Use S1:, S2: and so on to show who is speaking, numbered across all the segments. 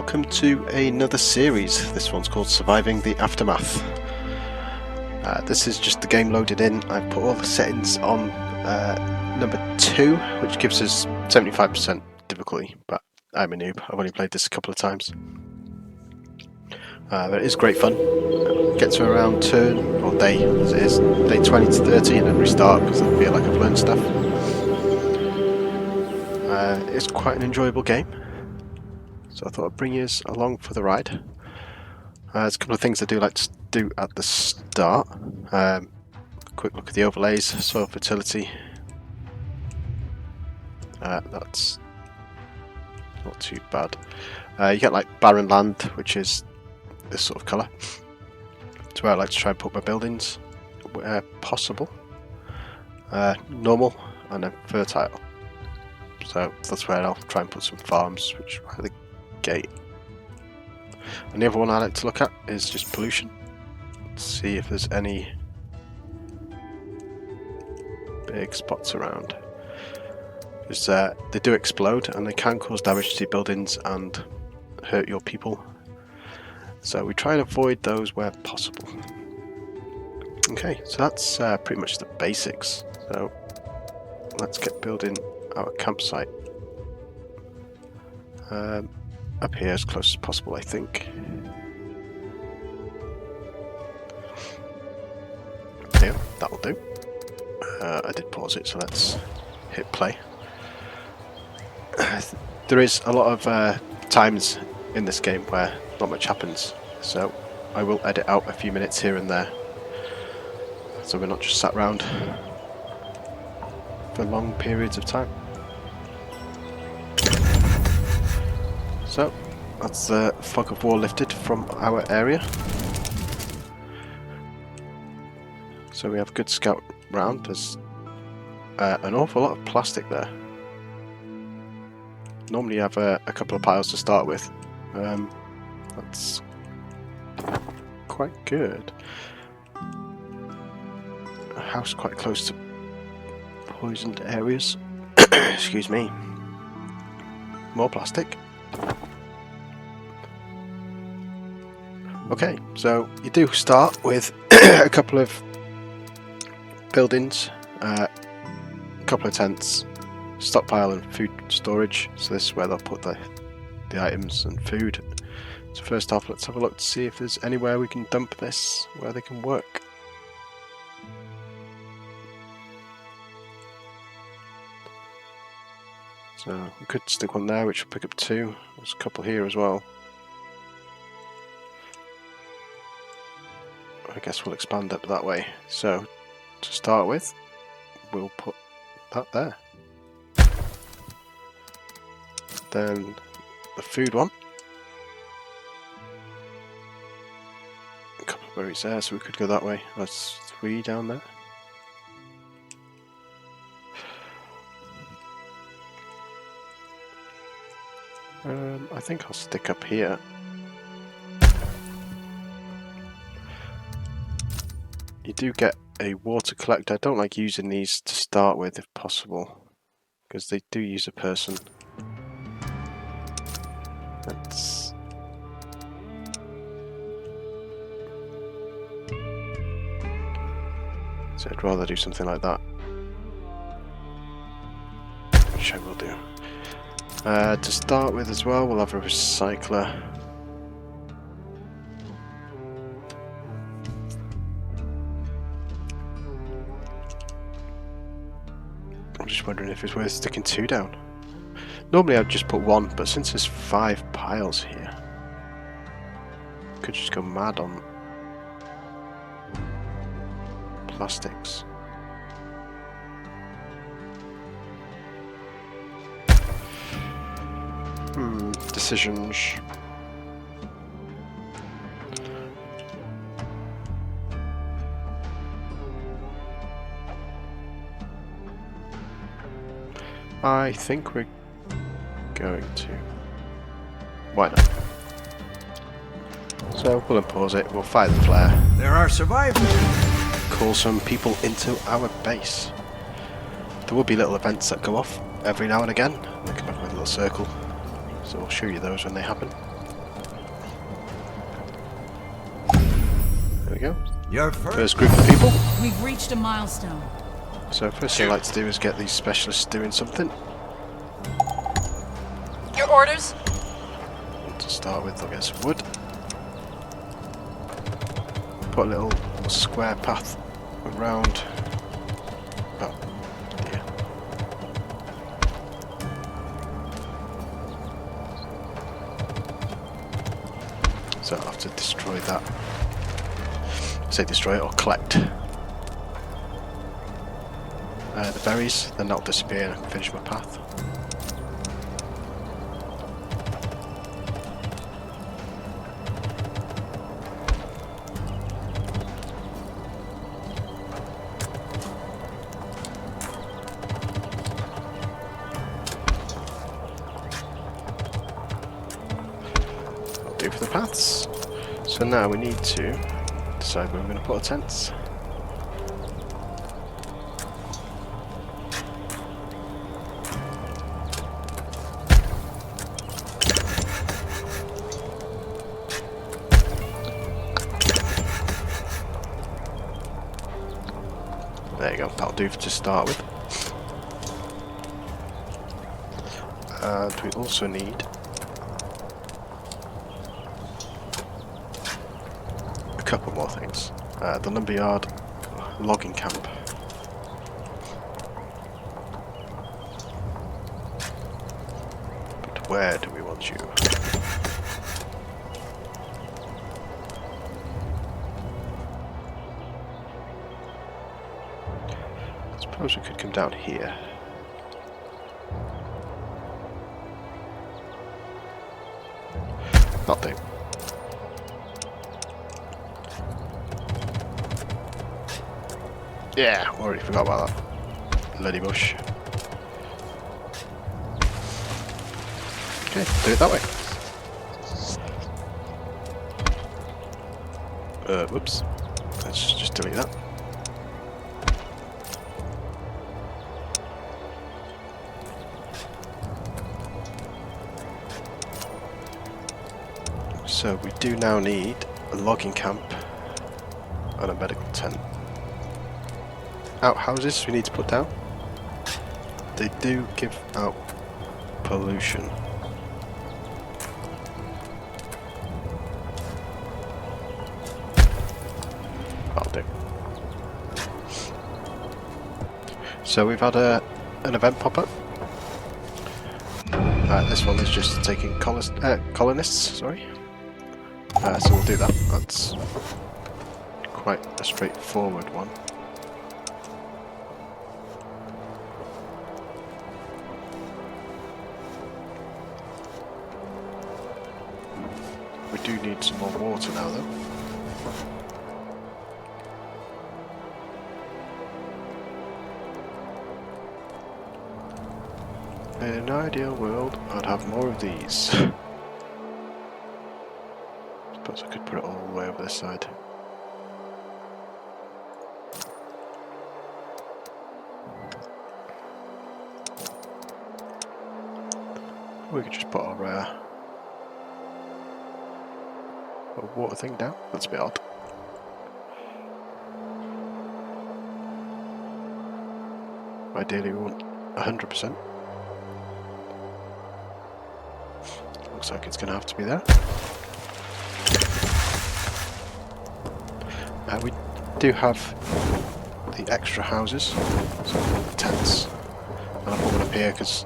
S1: welcome to another series. This one's called Surviving the Aftermath. This is just the game loaded in. I've put all the settings on number 2, which gives us 75% difficulty, but I'm a noob. I've only played this a couple of times. But it is great fun. Get to around turn, or day as it is, day 20 to 30 and then restart because I feel like I've learned stuff. It's quite an enjoyable game, so I thought I'd bring you along for the ride. There's a couple of things I do like to do at the start. Quick look at the overlays, soil fertility. That's not too bad. You get like barren land, which is this sort of colour. It's where I like to try and put my buildings where possible. Normal and then fertile. So that's where I'll try and put some farms, which are at the gate. And the other one I like to look at is just pollution. Let's see if there's any big spots around. Because they do explode and they can cause damage to your buildings and hurt your people. So we try and avoid those where possible. Okay, so that's pretty much the basics. So let's get building our campsite. Up here as close as possible, I think. Yeah, that'll do. I did pause it, so let's hit play. There is a lot of times in this game where not much happens, so I will edit out a few minutes here and there, so we're not just sat around for long periods of time. So that's the fog of war lifted from our area. So we have a good scout round. There's an awful lot of plastic there. Normally you have a couple of piles to start with. That's quite good. A house quite close to poisoned areas. Excuse me. More plastic. Okay, so you do start with a couple of buildings, a couple of tents, stockpile and food storage. So this is where they'll put the items and food. So first off, let's have a look to see if there's anywhere we can dump this where they can work. So we could stick one there, which will pick up 2. There's a couple here as well. I guess we'll expand up that way. So to start with, we'll put that there. Then the food one. A couple of berries there, so we could go that way. That's 3 down there. I think I'll stick up here. You do get a water collector. I don't like using these to start with if possible, because they do use a person. That's... So I'd rather do something like that, which I will do. To start with as well, we'll have a recycler. I'm just wondering if it's worth sticking 2 down. Normally I'd just put 1, but since there's 5 piles here, I could just go mad on plastics. Decisions. I think we're going to. Why not? So we'll unpause it, we'll fire the flare.
S2: There are survivors.
S1: Call some people into our base. There will be little events that go off every now and again. They come up with a little circle. So I'll show you those when they happen. go.
S2: Your
S1: First group of people.
S3: We've reached a milestone.
S1: So first thing I like to do is get these specialists doing something.
S3: Your orders?
S1: To start with, I'll get some wood. Put a little square path around. Oh, yeah. So I'll have to destroy that. Say destroy it or collect. The berries, then that'll disappear and I can finish my path. That'll do for the paths. So now we need to decide where we're going to put our tents. There you go, that'll do to start with. And we also need a couple more things. The lumberyard, logging camp. But where do we want you? I suppose we could come down here. That'll do. Yeah, already forgot about that. Bloody bush. Okay, do it that way. Whoops. Let's just delete that. So we do now need a logging camp and a medical tent. Outhouses we need to put down. They do give out pollution. That'll do. So we've had an event pop up. This one is just taking colonists, sorry. So we'll do that. That's quite a straightforward one. We do need some more water now though. In an ideal world, I'd have more of these. Suppose I could put it all the way over this side. We could just put our water thing down. That's a bit odd. Ideally we want 100%. Looks like it's going to have to be there. We do have the extra houses, so the tents, and I'll put one up here because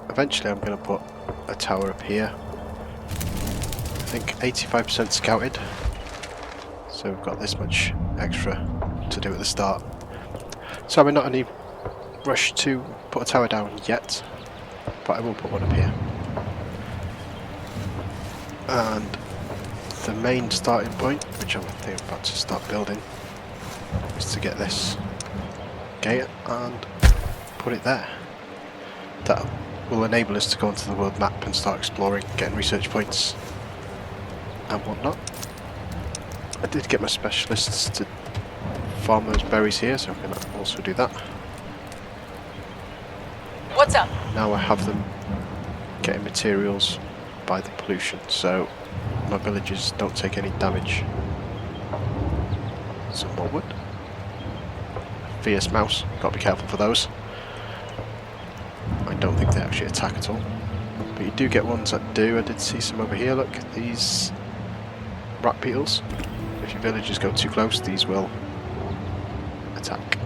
S1: eventually I'm going to put a tower up here. I think 85% scouted, so we've got this much extra to do at the start. So I'm not in any rush to put a tower down yet, but I will put one up here. And the main starting point, which I'm about to start building, is to get this gate and put it there. That will enable us to go onto the world map and start exploring, getting research points and whatnot. I did get my specialists to farm those berries here, so I'm going to also do that.
S3: What's up?
S1: Now I have them getting materials by the pollution, so my villages don't take any damage. some more wood. Fierce mouse, got to be careful for those. I don't think they actually attack at all. But you do get ones that do. I did see some over here, look, these rat beetles. If your villagers go too close, these will attack.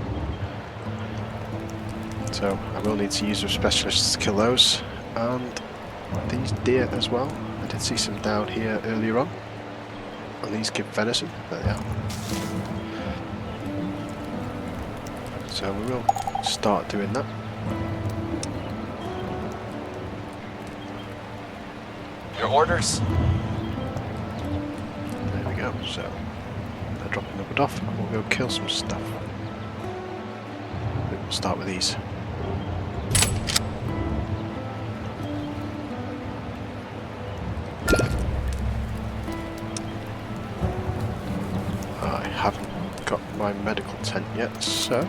S1: So I will need to use a specialist to kill those. And these deer as well. I did see some down here earlier on. And these give venison. There they are. So we will start doing that.
S2: Your orders?
S1: There we go. So they're dropping the wood off and we'll go kill some stuff. We'll start with these. I haven't got my medical tent yet, so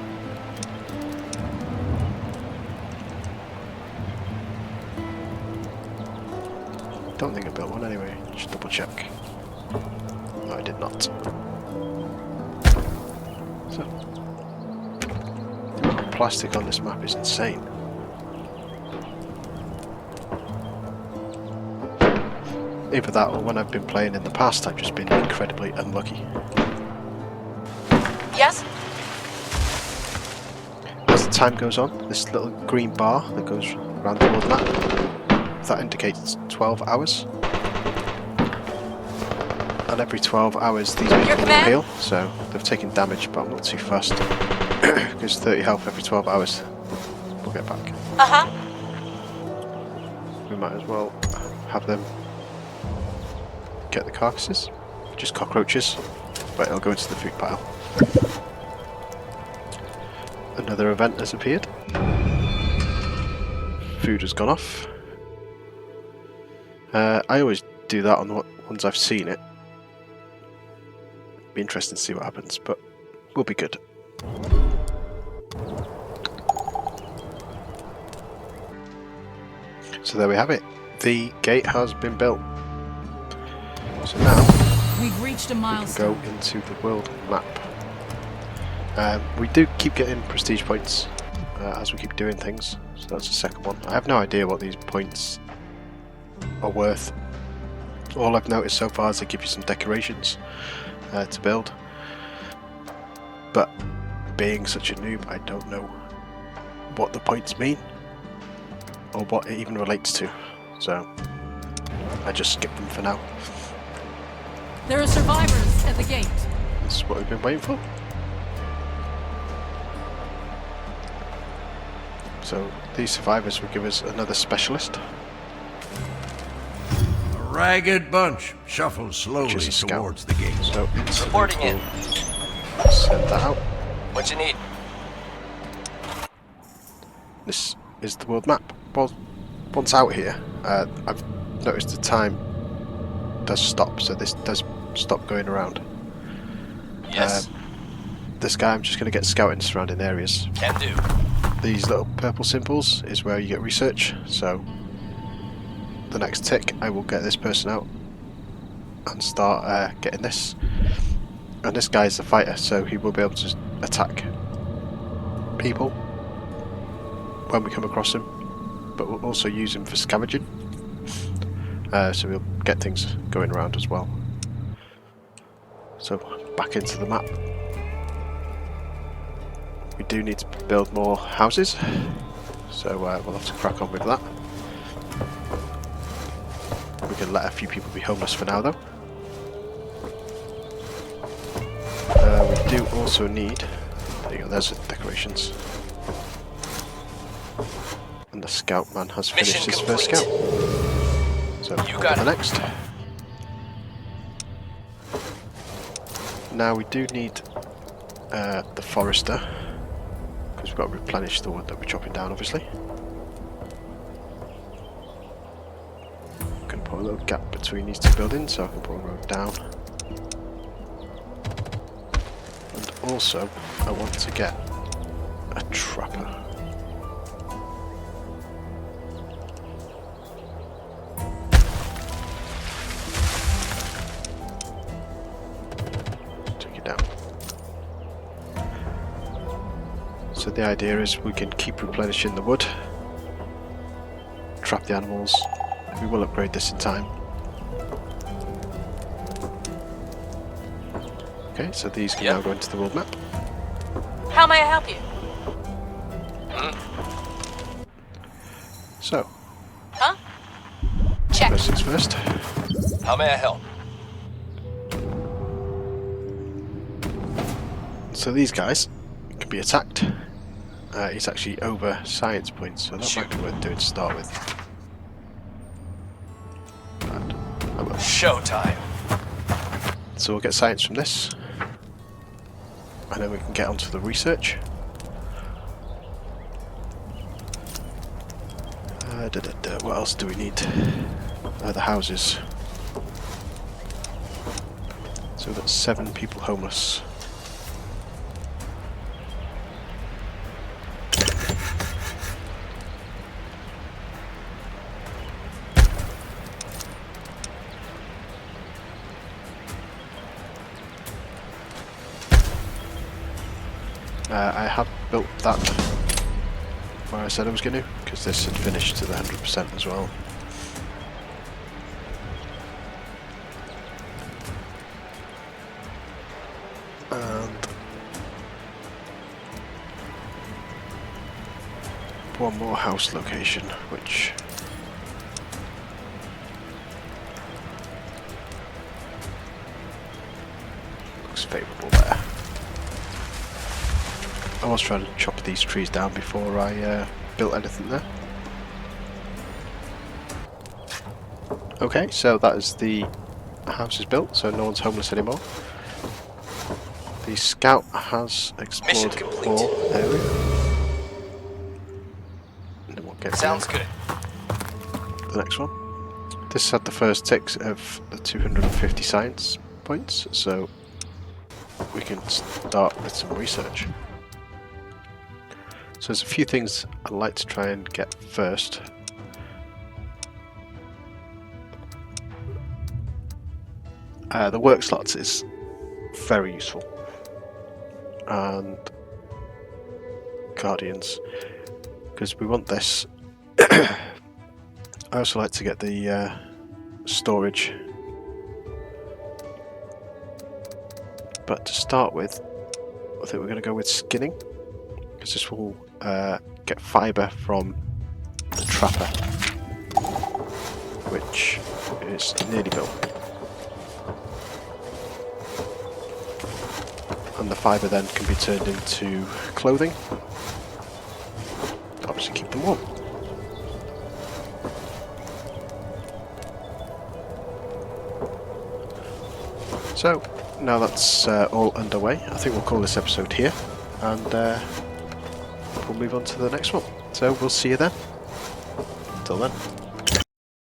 S1: don't think I built one anyway, just double check. No, I did not. So, the amount of plastic on this map is insane. Either that or when I've been playing in the past, I've just been incredibly unlucky.
S3: Yes?
S1: As the time goes on, this little green bar that goes around the world map, that indicates 12 hours. And every 12 hours these people will heal, so they've taken damage, but I'm not too fussed. Because 30 health every 12 hours, we'll get back.
S3: Uh-huh.
S1: We might as well have them get the carcasses. Just cockroaches, but it'll go into the food pile. Another event has appeared. Food has gone off. I always do that on the ones I've seen it. Be interesting to see what happens, but we'll be good. So there we have it. The gate has been built. So now
S3: We've reached a
S1: go
S3: milestone.
S1: into the world map. We do keep getting prestige points as we keep doing things, so that's the second one. I have no idea what these points are worth. All I've noticed so far is they give you some decorations to build, but being such a noob, I don't know what the points mean or what it even relates to, so I just skip them for now.
S3: There are survivors at the gate.
S1: This is what we've been waiting for. So these survivors will give us another specialist.
S4: A ragged bunch shuffles slowly
S1: Which is a scout.
S4: towards the gate.
S1: So
S2: Reporting in.
S1: we'll send that out.
S2: What you need?
S1: This is the world map. Well, once out here, I've noticed the time does stop, so this does stop going around.
S2: Yes.
S1: This guy, I'm just going to get scouting surrounding areas.
S2: Can do.
S1: These little purple symbols is where you get research, so the next tick I will get this person out and start getting this. And this guy is a fighter, so he will be able to attack people when we come across him, but we'll also use him for scavenging, so we'll get things going around as well. So back into the map. We do need to build more houses, so we'll have to crack on with that. We can let a few people be homeless for now though. We do also need, there you go, there's the decorations. And the scout man has finished
S2: Mission
S1: his first
S2: complete.
S1: scout. So
S2: You
S1: on
S2: got
S1: to
S2: it.
S1: the next. Now we do need the forester, because we've got to replenish the wood that we're chopping down obviously. I'm going to put a little gap between these two buildings so I can put a road down. And also I want to get a trapper. Take it down. So the idea is we can keep replenishing the wood, trap the animals. We will upgrade this in time. Okay, so these can now go into the world map.
S3: How may I help you?
S1: So,
S3: Huh? Check.
S1: first things first.
S2: How may I help?
S1: So these guys can be attacked. It's actually over science points, so that might be worth doing to start with. And,
S2: Showtime.
S1: so we'll get science from this, and then we can get onto the research. What else do we need? The houses. So we've got 7 people homeless. I have built that where I said I was going to, because this had finished to the 100% as well. And one more house location, which looks favourable there. I was trying to chop these trees down before I built anything there. Okay, so that is the house is built, so no one's homeless anymore. The scout has explored
S2: complete.
S1: all area. And then we'll get
S2: Sounds
S1: to
S2: good.
S1: the next one. This had the first ticks of the 250 science points, so we can start with some research. So there's a few things I'd like to try and get first. The work slots is very useful. And Guardians, because we want this. I also like to get the storage. But to start with, I think we're going to go with skinning, because this will get fibre from the trapper, which is nearly built. And the fibre then can be turned into clothing. Obviously keep them warm. So, now that's all underway, I think we'll call this episode here, and we'll move on to the next one. So we'll see you then. Until then.